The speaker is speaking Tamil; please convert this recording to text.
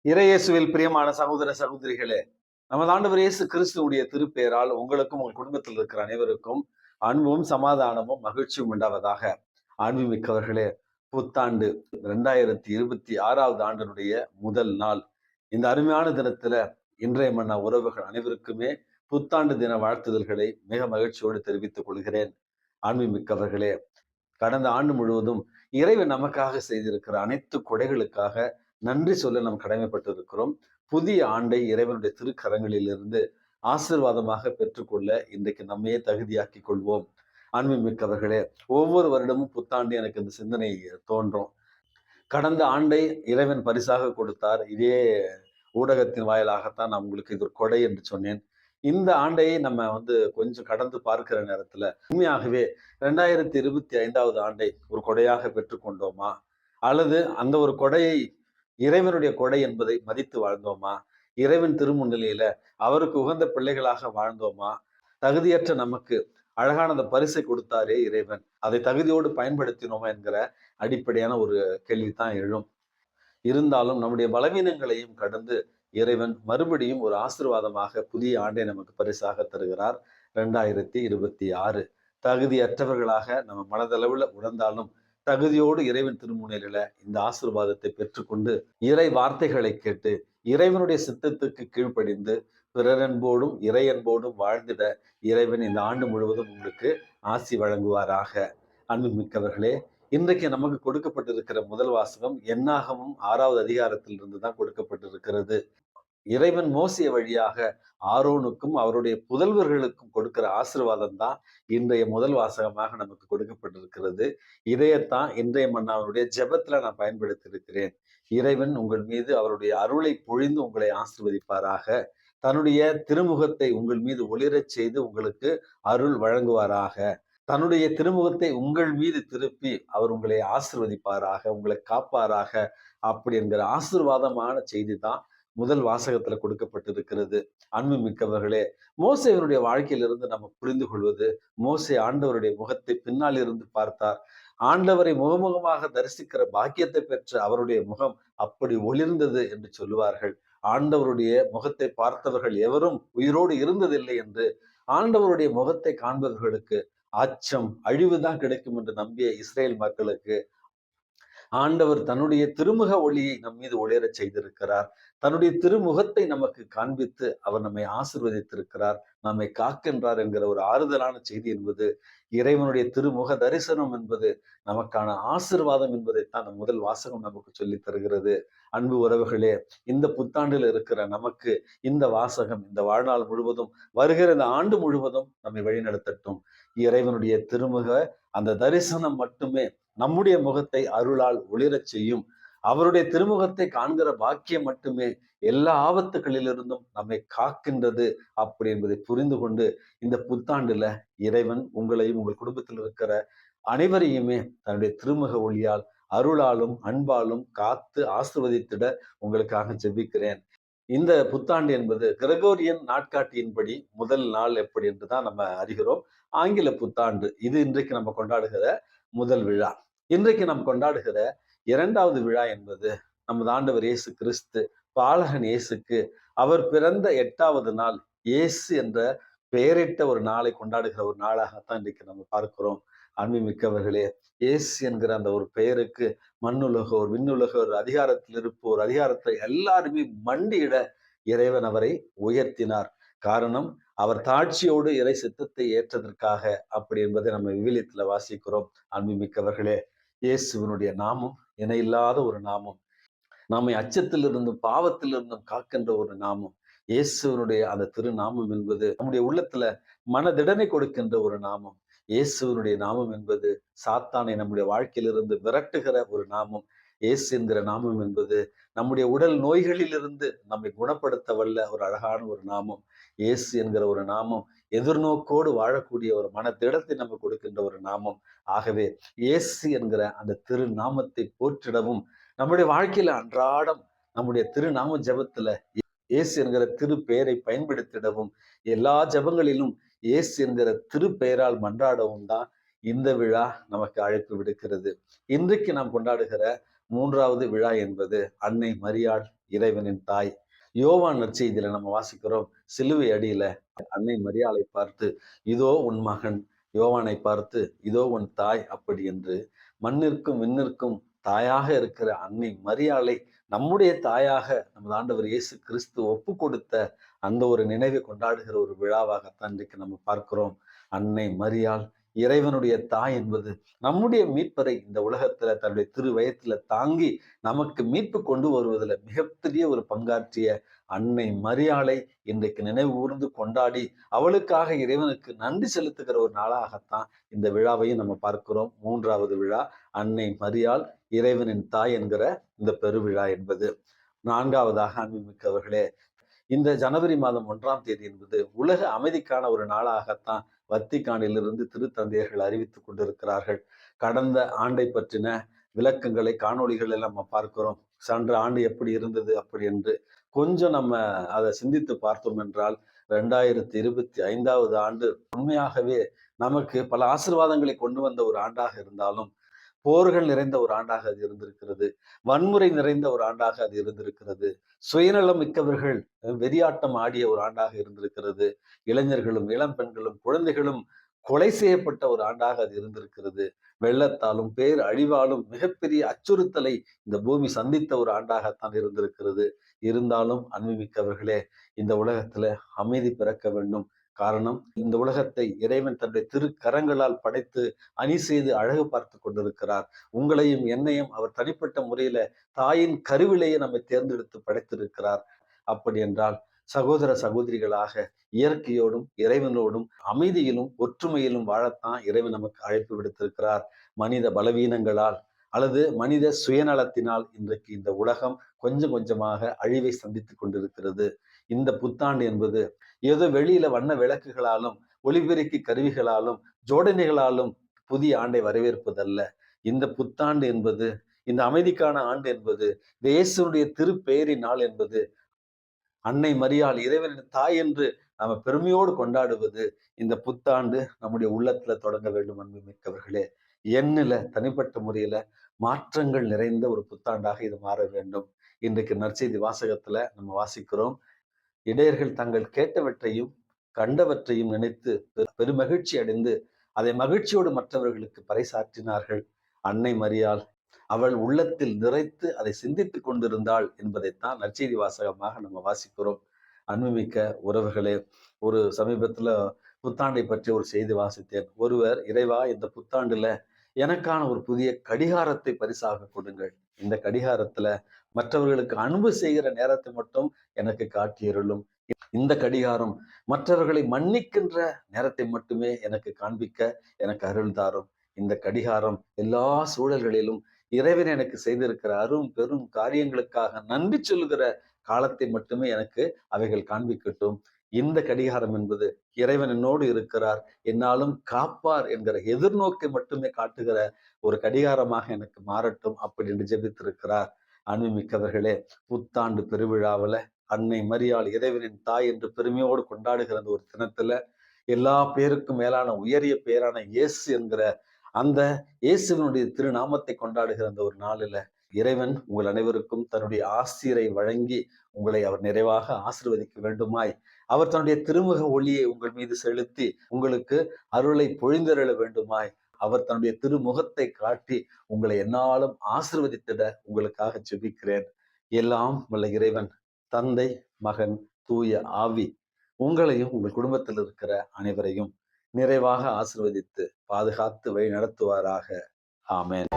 இறையேசுவில் பிரியமான சகோதர சகோதரிகளே, நமது ஆண்டவர் இயேசு கிறிஸ்துவுடைய திருப்பெயரால் உங்களுக்கும் உங்கள் குடும்பத்தில் இருக்கிற அனைவருக்கும் அன்பும் சமாதானமும் மகிழ்ச்சியும் உண்டாவதாக. அன்புமிக்கவர்களே, புத்தாண்டு 2026வது ஆண்டினுடைய முதல் நாள். இந்த அருமையான தினத்துல இன்றைய மன்ன உறவுகள் அனைவருக்குமே புத்தாண்டு தின வாழ்த்துதல்களை மிக மகிழ்ச்சியோடு தெரிவித்துக் கொள்கிறேன். அன்புமிக்கவர்களே, கடந்த ஆண்டு முழுவதும் இறைவன் நமக்காக செய்திருக்கிற அனைத்து கொடைகளுக்காக நன்றி சொல்ல நாம் கடமைப்பட்டிருக்கிறோம். புதிய ஆண்டை இறைவனுடைய திருக்கரங்களில் இருந்து ஆசீர்வாதமாக பெற்றுக்கொள்ள இன்றைக்கு நம்மையே தகுதியாக்கி கொள்வோம். அன்புமிக்கவர்களே, ஒவ்வொரு வருடமும் புத்தாண்டு எனக்கு இந்த சிந்தனை தோன்றும். கடந்த ஆண்டை இறைவன் பரிசாக கொடுத்தார். இதே ஊடகத்தின் வாயிலாகத்தான் நான் உங்களுக்கு இது ஒரு கொடை என்று சொன்னேன். இந்த ஆண்டை நம்ம கொஞ்சம் கடந்து பார்க்கிற நேரத்துல உண்மையாகவே 2025வது ஆண்டை ஒரு கொடையாக பெற்றுக்கொண்டோமா? அல்லது அந்த ஒரு கொடையை இறைவனுடைய கொடை என்பதை மதித்து வாழ்ந்தோமா? இறைவன் திருமுன்னிலையில அவருக்கு உகந்த பிள்ளைகளாக வாழ்ந்தோமா? தகுதியற்ற நமக்கு அழகான அந்த பரிசை கொடுத்தாரே இறைவன், அதை தகுதியோடு பயன்படுத்தினோமா என்கிற அடிப்படையான ஒரு கேள்விதான் எழும். இருந்தாலும் நம்முடைய பலவீனங்களையும் கடந்து இறைவன் மறுபடியும் ஒரு ஆசீர்வாதமாக புதிய ஆண்டை நமக்கு பரிசாக தருகிறார். 2026 தகுதியற்றவர்களாக நம்ம மனதளவுல உணர்ந்தாலும் தகுதியோடு இறைவன் திருமுனையில இந்த ஆசீர்வாதத்தை பெற்றுக்கொண்டு இறை வார்த்தைகளை கேட்டு இறைவனுடைய சித்தத்துக்கு கீழ்ப்படிந்து பிறரன்போடும் இறையன்போடும் வாழ்ந்திட இறைவன் இந்த ஆண்டு முழுவதும் உங்களுக்கு ஆசி வழங்குவாராக. அன்புமிக்கவர்களே, இன்றைக்கு நமக்கு கொடுக்கப்பட்டிருக்கிற முதல் வாசகம் என்னாகமும் 6வது அதிகாரத்தில் இருந்து தான் கொடுக்கப்பட்டிருக்கிறது. இறைவன் மோசே வழியாக ஆரோனுக்கும் அவருடைய புதல்வர்களுக்கும் கொடுக்கிற ஆசீர்வாதம் தான் இன்றைய முதல் வாசகமாக நமக்கு கொடுக்கப்பட்டிருக்கிறது. இதையத்தான் இன்றைய மன்னாருடைய ஜெபத்துல நான் பயன்படுத்தி இருக்கிறேன். இறைவன் உங்கள் மீது அவருடைய அருளை பொழிந்து உங்களை ஆசீர்வதிப்பாராக. தன்னுடைய திருமுகத்தை உங்கள் மீது ஒளிரச் செய்து உங்களுக்கு அருள் வழங்குவாராக. தன்னுடைய திருமுகத்தை உங்கள் மீது திருப்பி அவர் உங்களை ஆசீர்வதிப்பாராக, உங்களை காப்பாராக. அப்படி என்கிற ஆசீர்வாதமான செய்தி தான் முதல் வாசகத்துல கொடுக்கப்பட்டிருக்கிறது. அன்பு மிக்கவர்களே, மோசேவனுடைய வாழ்க்கையிலிருந்து நம்ம புரிந்து கொள்வது, மோசே ஆண்டவருடைய முகத்தை பின்னால் இருந்து பார்த்தார். ஆண்டவரை முகமுகமாக தரிசிக்கிற பாக்கியத்தை பெற்ற அவருடைய முகம் அப்படி ஒளிர்ந்தது என்று சொல்லுவார்கள். ஆண்டவருடைய முகத்தை பார்த்தவர்கள் எவரும் உயிரோடு இருந்ததில்லை என்று ஆண்டவருடைய முகத்தை காண்பவர்களுக்கு அச்சம், அழிவுதான் கிடைக்கும் என்று நம்பிய இஸ்ரேல் மக்களுக்கு ஆண்டவர் தன்னுடைய திருமுக ஒளியை நம் மீது ஒளிரச் செய்திருக்கிறார். தன்னுடைய திருமுகத்தை நமக்கு காண்பித்து அவர் நம்மை ஆசீர்வதித்திருக்கிறார், நம்மை காக்கின்றார் என்கிற ஒரு ஆறுதலான செய்தி என்பது இறைவனுடைய திருமுக தரிசனம் என்பது நமக்கான ஆசீர்வாதம் என்பதைத்தான் நம் முதல் வாசகம் நமக்கு சொல்லி தருகிறது. அன்பு உறவுகளே, இந்த புத்தாண்டில் இருக்கிற நமக்கு இந்த வாசகம் இந்த வாழ்நாள் முழுவதும் வருகிற இந்த ஆண்டு முழுவதும் நம்மை வழிநடத்தட்டும். இறைவனுடைய திருமுக அந்த தரிசனம் மட்டுமே நம்முடைய முகத்தை அருளால் ஒளிரச் செய்யும். அவருடைய திருமுகத்தை காண்கிற பாக்கியம் மட்டுமே எல்லா ஆபத்துகளிலிருந்தும் நம்மை காக்கின்றது. அப்படி என்பதை புரிந்து கொண்டு இந்த புத்தாண்டுல இறைவன் உங்களையும் உங்கள் குடும்பத்தில் இருக்கிற அனைவரையுமே தன்னுடைய திருமுக ஒளியால் அருளாலும் அன்பாலும் காத்து ஆசிர்வதித்திட உங்களுக்காக ஜெபிக்கிறேன். இந்த புத்தாண்டு என்பது கிரகோரியன் நாட்காட்டியின்படி முதல் நாள் எப்படி என்றுதான் நம்ம அறிகிறோம். ஆங்கில புத்தாண்டு இது இன்றைக்கு நம்ம கொண்டாடுகிற முதல் விழா. இன்றைக்கு நாம் கொண்டாடுகிற 2வது விழா என்பது நமது ஆண்டவர் இயேசு கிறிஸ்து பாலகன் இயேசுக்கு அவர் பிறந்த 8வது நாள் இயேசு என்ற பெயரிட்ட ஒரு நாளை கொண்டாடுகிற ஒரு நாளாகத்தான் இன்றைக்கு நம்ம பார்க்கிறோம். அன்புமிக்கவர்களே, இயேசு என்கிற அந்த ஒரு பெயருக்கு மண்ணுலகோர் விண்ணுலகோர் அதிகாரத்தில் இருப்போர் அதிகாரத்தை எல்லாருமே மண்டியிட இறைவன் அவரை உயர்த்தினார். காரணம், அவர் தாட்சியோடு இறை சித்தத்தை ஏற்றதற்காக அப்படி என்பதை நம்ம விவிலியத்துல வாசிக்கிறோம். அன்புமிக்கவர்களே, இயேசுவினுடைய நாமம் இணையில்லாத ஒரு நாமம். நம்மை அச்சத்திலிருந்தும் பாவத்திலிருந்தும் காக்கின்ற ஒரு நாமம். இயேசுவனுடைய அந்த திருநாமம் என்பது நம்முடைய உள்ளத்துல மனதிடனை கொடுக்கின்ற ஒரு நாமம். இயேசுவனுடைய நாமம் என்பது சாத்தானை நம்முடைய வாழ்க்கையிலிருந்து விரட்டுகிற ஒரு நாமம். இயேசு என்கிற நாமம் என்பது நம்முடைய உடல் நோய்களிலிருந்து நம்மை குணப்படுத்த வல்ல ஒரு அழகான ஒரு நாமம். இயேசு என்கிற ஒரு நாமம் எதிர்நோக்கோடு வாழக்கூடிய ஒரு மனத்திடத்தை நம்ம கொடுக்கின்ற ஒரு நாமம். ஆகவே இயேசு என்கிற அந்த திருநாமத்தை போற்றிடவும் நம்முடைய வாழ்க்கையில அன்றாடம் நம்முடைய திருநாம ஜெபத்துல இயேசு என்கிற திரு பெயரை பயன்படுத்திடவும் எல்லா ஜெபங்களிலும் இயேசு என்கிற திரு பெயரால் மன்றாடவும் தான் இந்த விழா நமக்கு அழைப்பு விடுக்கிறது. இன்றைக்கு நாம் கொண்டாடுகிற மூன்றாவது விழா என்பது அன்னை மரியாள், இறைவனின் தாய். யோவான் நற்செய்தியில நம்ம வாசிக்கிறோம், சிலுவை அடியில அன்னை மரியாளை பார்த்து இதோ உன் மகன், யோவானை பார்த்து இதோ உன் தாய், அப்படி என்று மண்ணிற்கும் விண்ணிற்கும் தாயாக இருக்கிற அன்னை மரியாளை நம்முடைய தாயாக நமது ஆண்டவர் இயேசு கிறிஸ்து ஒப்பு கொடுத்த அந்த ஒரு நினைவை கொண்டாடுகிற ஒரு விழாவாகத்தான் இன்றைக்கு நம்ம பார்க்கிறோம். அன்னை மரியாள், இறைவனுடைய தாய் என்பது நம்முடைய மீட்பரை இந்த உலகத்துல தன்னுடைய திரு வயத்துல தாங்கி நமக்கு மீட்பு கொண்டு வருவதில் மிகப்பெரிய ஒரு பங்காற்றிய அன்னை மரியாளை இன்றைக்கு நினைவு கூர்ந்து கொண்டாடி அவளுக்காக இறைவனுக்கு நன்றி செலுத்துகிற ஒரு நாளாகத்தான் இந்த விழாவையும் நம்ம பார்க்கிறோம். மூன்றாவது விழா அன்னை மரியாள், இறைவனின் தாய் என்கிற இந்த பெருவிழா என்பது. நான்காவதாக அன்புமிக்கவர்களே, இந்த ஜனவரி மாதம் 1ஆம் தேதி என்பது உலக அமைதிக்கான ஒரு நாளாகத்தான் வத்திக்கானிலிருந்து திருத்தந்தையர்கள் அறிவித்துக் கொண்டிருக்கிறார்கள். கடந்த ஆண்டை பற்றின விளக்கங்களை, காணொளிகள் எல்லாம் நம்ம பார்க்கிறோம். சென்ற ஆண்டு எப்படி இருந்தது அப்படி என்று கொஞ்சம் நம்ம அதை சிந்தித்து பார்த்தோம் என்றால் 2025வது ஆண்டு உண்மையாகவே நமக்கு பல ஆசீர்வாதங்களை கொண்டு வந்த ஒரு ஆண்டாக இருந்தாலும் போர்கள் நிறைந்த ஒரு ஆண்டாக அது இருந்திருக்கிறது. வன்முறை நிறைந்த ஒரு ஆண்டாக அது இருந்திருக்கிறது. சுயநலம் மிக்கவர்கள் வெறியாட்டம் ஆடிய ஒரு ஆண்டாக இருந்திருக்கிறது. இளைஞர்களும் இளம் பெண்களும் குழந்தைகளும் கொலை செய்யப்பட்ட ஒரு ஆண்டாக அது இருந்திருக்கிறது. வெள்ளத்தாலும் பேர் அழிவாலும் மிகப்பெரிய அச்சுறுத்தலை இந்த பூமி சந்தித்த ஒரு ஆண்டாகத்தான் இருந்திருக்கிறது. இருந்தாலும் அன்புமிக்கவர்களே, இந்த உலகத்துல அமைதி பிறக்க வேண்டும். காரணம், இந்த உலகத்தை இறைவன் தன்னுடைய திருக்கரங்களால் படைத்து அணி செய்து அழகு பார்த்து கொண்டிருக்கிறார். உங்களையும் என்னையும் அவர் தனிப்பட்ட முறையில தாயின் கருவிலேயே நம்மை தேர்ந்தெடுத்து படைத்திருக்கிறார். அப்படி என்றால் சகோதர சகோதரிகளாக இயற்கையோடும் இறைவனோடும் அமைதியிலும் ஒற்றுமையிலும் வாழத்தான் இறைவன் நமக்கு அழைப்பு விடுத்திருக்கிறார். மனித பலவீனங்களால் அல்லது மனித சுயநலத்தினால் இன்றைக்கு இந்த உலகம் கொஞ்சம் கொஞ்சமாக அழிவை சந்தித்துக் கொண்டிருக்கிறது. இந்த புத்தாண்டு என்பது ஏதோ வெளியில வண்ண விளக்குகளாலும் ஒளிபெருக்கி கருவிகளாலும் ஜோடனைகளாலும் புதிய ஆண்டை வரவேற்பதல்ல. இந்த புத்தாண்டு என்பது, இந்த அமைதிக்கான ஆண்டு என்பது, இந்த இயேசுனுடைய திருப்பெயரின் நாள் என்பது, அன்னை மரியாள், இறைவனின் தாய் என்று நாம பெருமையோடு கொண்டாடுவது இந்த புத்தாண்டு நம்முடைய உள்ளத்துல தொடங்க வேண்டும். அன்பு மிக்கவர்களே, எண்ணில தனிப்பட்ட முறையில மாற்றங்கள் நிறைந்த ஒரு புத்தாண்டாக இது மாற வேண்டும். இன்றைக்கு நற்செய்தி வாசகத்துல நம்ம வாசிக்கிறோம், இடையர்கள் தங்கள் கேட்டவற்றையும் கண்டவற்றையும் நினைத்து பெருமகிழ்ச்சி அடைந்து அதை மகிழ்ச்சியோடு மற்றவர்களுக்கு பறைசாற்றினார்கள். அன்னை மரியாள் அவள் உள்ளத்தில் நிறைத்து அதை சிந்தித்துக் கொண்டிருந்தாள் என்பதைத்தான் நற்செய்தி வாசகமாக நம்ம வாசிக்கிறோம். அன்புமிக்க உறவுகளே, ஒரு சமீபத்துல புத்தாண்டை பற்றி ஒரு செய்தி வாசித்தேன். ஒருவர், இறைவா, இந்த புத்தாண்டுல எனக்கான ஒரு புதிய கடிகாரத்தை பரிசாக கொடுங்கள். இந்த கடிகாரத்துல மற்றவர்களுக்கு அன்பு செய்கிற நேரத்தை மட்டும் எனக்கு காட்டியருளும். இந்த கடிகாரம் மற்றவர்களை மன்னிக்கின்ற நேரத்தை மட்டுமே எனக்கு காண்பிக்க எனக்கு அருள் தாரும். இந்த கடிகாரம் எல்லா சூழல்களிலும் இறைவன் எனக்கு செய்திருக்கிற அரும் பெரும் காரியங்களுக்காக நன்றி சொல்லுகிற காலத்தை மட்டுமே எனக்கு அவைகள் காண்பிக்கட்டும். இந்த கடிகாரம் என்பது இறைவன் என்னோடு இருக்கிறார், என்னாலும் காப்பார் என்கிற எதிர்நோக்கை மட்டுமே காட்டுகிற ஒரு கடிகாரமாக எனக்கு மாறட்டும் அப்படி என்று ஜெபித்திருக்கிறார். அன்புமிக்கவர்களே, புத்தாண்டு பெருவிழாவில் அன்னை மரியாள், இறைவனின் தாய் என்று பெருமையோடு கொண்டாடுகிற அந்த ஒரு தினத்துல எல்லா பேருக்கும் மேலான உயரிய பேரான இயேசு என்கிற அந்த இயேசுவினுடைய திருநாமத்தை கொண்டாடுகிற அந்த ஒரு நாளில இறைவன் உங்கள் அனைவருக்கும் தன்னுடைய ஆசிரை வழங்கி உங்களை அவர் நிறைவாக ஆசீர்வதிக்க வேண்டுமாய், அவர் தன்னுடைய திருமுக ஒளியை உங்கள் மீது செலுத்தி உங்களுக்கு அருளை பொழிந்தருள வேண்டுமாய், அவர் தன்னுடைய திருமுகத்தை காட்டி உங்களை என்னாலும் ஆசீர்வதித்திட உங்களுக்காக ஜெபிக்கிறேன். எல்லாம் வல்ல இறைவன் தந்தை, மகன், தூய ஆவி உங்களையும் உங்கள் குடும்பத்தில் இருக்கிற அனைவரையும் நிறைவாக ஆசீர்வதித்து பாதுகாத்து வழி நடத்துவாராக. ஆமென்.